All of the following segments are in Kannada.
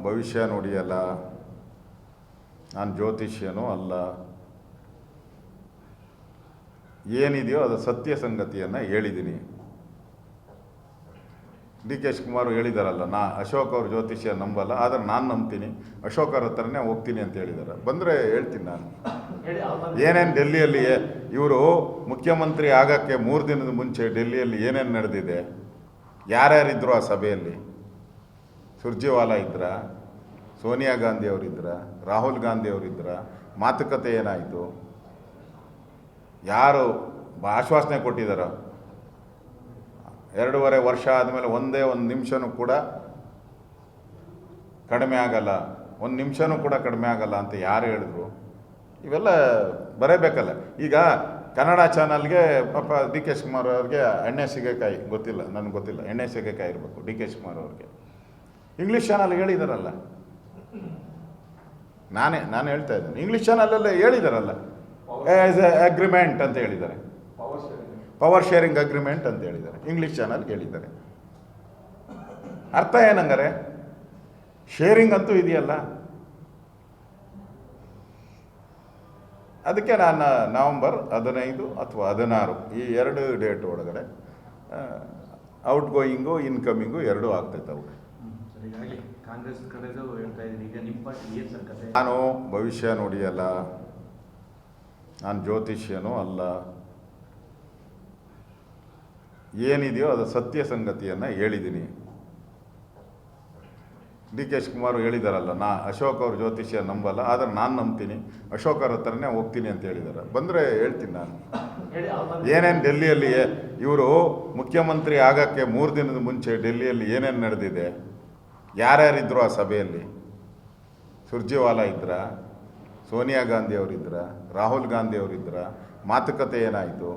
ಭವಿಷ್ಯ ನುಡಿಯಲ್ಲ, ನಾನು ಜ್ಯೋತಿಷ್ಯನೂ ಅಲ್ಲ. ಏನಿದೆಯೋ ಅದು ಸತ್ಯ ಸಂಗತಿಯನ್ನು ಹೇಳಿದ್ದೀನಿ. ಡಿ ಕೆ ಶಿವಕುಮಾರ್ ಹೇಳಿದಾರಲ್ಲ, ಅಶೋಕ್ ಅವ್ರ ಜ್ಯೋತಿಷ್ಯ ನಂಬಲ್ಲ, ಆದರೆ ನಾನು ನಂಬ್ತೀನಿ, ಅಶೋಕ್ ಅವ್ರ ಹತ್ರನೇ ಹೋಗ್ತೀನಿ ಅಂತ ಹೇಳಿದ್ದಾರೆ. ಬಂದರೆ ಹೇಳ್ತೀನಿ ನಾನು. ಏನೇನು ಡೆಲ್ಲಿಯಲ್ಲಿ ಇವರು ಮುಖ್ಯಮಂತ್ರಿ ಆಗೋಕ್ಕೆ 3 ದಿನದ ಮುಂಚೆ ಡೆಲ್ಲಿಯಲ್ಲಿ ಏನೇನು ನಡೆದಿದೆ, ಯಾರ್ಯಾರಿದ್ರು ಆ ಸಭೆಯಲ್ಲಿ? ಸುರ್ಜೇವಾಲಾ ಇದ್ರ, ಸೋನಿಯಾ ಗಾಂಧಿ ಅವರಿದ್ರ, ರಾಹುಲ್ ಗಾಂಧಿ ಅವರಿದ್ರ, ಮಾತುಕತೆ ಏನಾಯಿತು, ಯಾರು ಆಶ್ವಾಸನೆ ಕೊಟ್ಟಿದ್ದಾರೋ? 2.5 ವರ್ಷ ಆದಮೇಲೆ ಒಂದೇ ಒಂದು ನಿಮಿಷನೂ ಕೂಡ ಕಡಿಮೆ ಆಗಲ್ಲ, ಒಂದು ನಿಮಿಷನೂ ಕೂಡ ಕಡಿಮೆ ಆಗಲ್ಲ ಅಂತ ಯಾರು ಹೇಳಿದ್ರು? ಇವೆಲ್ಲ ಬರೇಬೇಕಲ್ಲ. ಈಗ ಕನ್ನಡ ಚಾನಲ್ಗೆ ಪಾಪ ಡಿ ಕೆ ಶಿವಕುಮಾರ್ ಅವ್ರಿಗೆ ಎಣ್ಣೆ ಸಿಗಕಾಯಿ ಗೊತ್ತಿಲ್ಲ, ನನಗೆ ಗೊತ್ತಿಲ್ಲ, ಎಣ್ಣೆ ಸಿಗಕಾಯಿ ಇರಬೇಕು ಡಿ ಕೆ ಶಿವಕುಮಾರ್ ಅವ್ರಿಗೆ. ಇಂಗ್ಲೀಷ್ ಚಾನಲ್ ಹೇಳಿದಾರಲ್ಲ, ನಾನು ಹೇಳ್ತಾ ಇದ್ದೀನಿ, ಇಂಗ್ಲೀಷ್ ಚಾನಲಲ್ಲೇ ಹೇಳಿದಾರಲ್ಲ, ಆ್ಯಸ್ ಎ ಅಗ್ರಿಮೆಂಟ್ ಅಂತ ಹೇಳಿದ್ದಾರೆ, ಪವರ್ ಶೇರಿಂಗ್ ಅಗ್ರಿಮೆಂಟ್ ಅಂತ ಹೇಳಿದ್ದಾರೆ, ಇಂಗ್ಲೀಷ್ ಚಾನಲ್ಗೆ ಹೇಳಿದ್ದಾರೆ. ಅರ್ಥ ಏನಂಗಾರೆ? ಶೇರಿಂಗ್ ಅಂತೂ ಇದೆಯಲ್ಲ. ಅದಕ್ಕೆ ನಾನು ನವಂಬರ್ 15 ಅಥವಾ 16 ಈ 2 ಡೇಟ್ ಒಳಗಡೆ ಔಟ್ ಗೋಯಿಂಗು ಇನ್ಕಮಿಂಗು ಎರಡೂ ಆಗ್ತೈತೆ. ಅವು ಕಾಂಗ್ರೆಸ್ ಕಡೆದು ಹೇಳ್ತಾ ಇದ್ದೀನಿ. ಈಗ ನಿಮ್ಮ ಪಾರ್ಟಿ ಏನು ಸರ್ ಕತೆ? ನಾನು ಭವಿಷ್ಯ ನುಡಿಯಲ್ಲ, ನಾನು ಜ್ಯೋತಿಷ್ಯನೂ ಅಲ್ಲ. ಏನಿದೆಯೋ ಅದು ಸತ್ಯ ಸಂಗತಿಯನ್ನು ಹೇಳಿದ್ದೀನಿ. ಡಿ ಕೆ ಶಿವಕುಮಾರ್ ಹೇಳಿದಾರಲ್ಲ, ಅಶೋಕ್ ಅವ್ರ ಜ್ಯೋತಿಷ್ಯ ನಂಬಲ್ಲ, ಆದರೆ ನಾನು ನಂಬ್ತೀನಿ, ಅಶೋಕ್ ಅವ್ರ ಹತ್ರನೇ ಹೋಗ್ತೀನಿ ಅಂತ ಹೇಳಿದ್ದಾರೆ. ಬಂದರೆ ಹೇಳ್ತೀನಿ ನಾನು. ಏನೇನು ಡೆಲ್ಲಿಯಲ್ಲಿ ಇವರು ಮುಖ್ಯಮಂತ್ರಿ ಆಗೋಕ್ಕೆ 3 ದಿನದ ಮುಂಚೆ ಡೆಲ್ಲಿಯಲ್ಲಿ ಏನೇನು ನಡೆದಿದೆ, ಯಾರ್ಯಾರಿದ್ರು ಆ ಸಭೆಯಲ್ಲಿ? ಸುರ್ಜೇವಾಲಾ ಇದ್ರ, ಸೋನಿಯಾ ಗಾಂಧಿ ಅವರಿದ್ರ, ರಾಹುಲ್ ಗಾಂಧಿ ಅವರಿದ್ರ, ಮಾತುಕತೆ ಏನಾಯಿತು,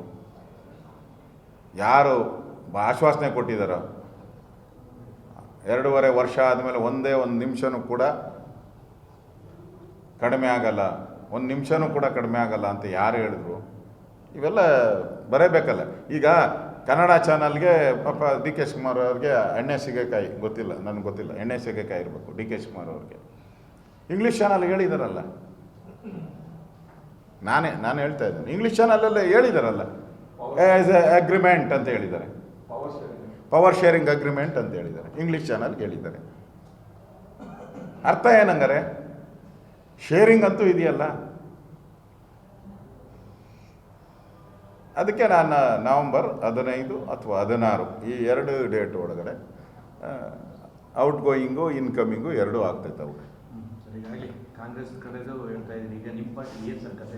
ಯಾರು ಆಶ್ವಾಸನೆ ಕೊಟ್ಟಿದ್ದಾರೋ? 2.5 ವರ್ಷ ಆದಮೇಲೆ ಒಂದೇ ಒಂದು ನಿಮಿಷನೂ ಕೂಡ ಕಡಿಮೆ ಆಗಲ್ಲ, ಒಂದು ನಿಮಿಷನೂ ಕೂಡ ಕಡಿಮೆ ಆಗಲ್ಲ ಅಂತ ಯಾರು ಹೇಳಿದ್ರು? ಇವೆಲ್ಲ ಬರೇಬೇಕಲ್ಲ. ಈಗ ಕನ್ನಡ ಚಾನಲ್ಗೆ ಪಾಪ ಡಿ ಕೆ ಶಿವಕುಮಾರ್ ಅವ್ರಿಗೆ ಎಣ್ಣೆ ಸಿಗಕಾಯಿ ಗೊತ್ತಿಲ್ಲ, ನನಗೆ ಗೊತ್ತಿಲ್ಲ, ಎಣ್ಣೆ ಸಿಗಕಾಯಿ ಇರಬೇಕು ಡಿ ಕೆ ಶಿವಕುಮಾರ್ ಅವ್ರಿಗೆ. ಇಂಗ್ಲೀಷ್ ಚಾನಲ್ ಹೇಳಿದಾರಲ್ಲ, ನಾನು ಹೇಳ್ತಾ ಇದ್ದೀನಿ, ಇಂಗ್ಲೀಷ್ ಚಾನಲಲ್ಲೇ ಹೇಳಿದಾರಲ್ಲ, ಆ್ಯಸ್ ಎ ಅಗ್ರಿಮೆಂಟ್ ಅಂತ ಹೇಳಿದ್ದಾರೆ, ಪವರ್ ಶೇರಿಂಗ್ ಅಗ್ರಿಮೆಂಟ್ ಅಂತ ಹೇಳಿದ್ದಾರೆ, ಇಂಗ್ಲೀಷ್ ಚಾನಲ್ಗೆ ಹೇಳಿದ್ದಾರೆ. ಅರ್ಥ ಏನಂಗಾರೆ? ಶೇರಿಂಗ್ ಅಂತೂ ಇದೆಯಲ್ಲ. ಅದಕ್ಕೆ ನಾನು ನವಂಬರ್ 15 ಅಥವಾ 16 ಈ 2 ಡೇಟ್ ಒಳಗಡೆ ಔಟ್ ಗೋಯಿಂಗು ಇನ್ಕಮಿಂಗು ಎರಡೂ ಆಗ್ತೈತೆ. ಅವು ಕಾಂಗ್ರೆಸ್ ಕಡೆದು ಹೇಳ್ತಾ ಇದ್ದೀನಿ. ಈಗ ನಿಮ್ಮ ಪಾರ್ಟಿ ಏನು ಸರ್ ಕತೆ?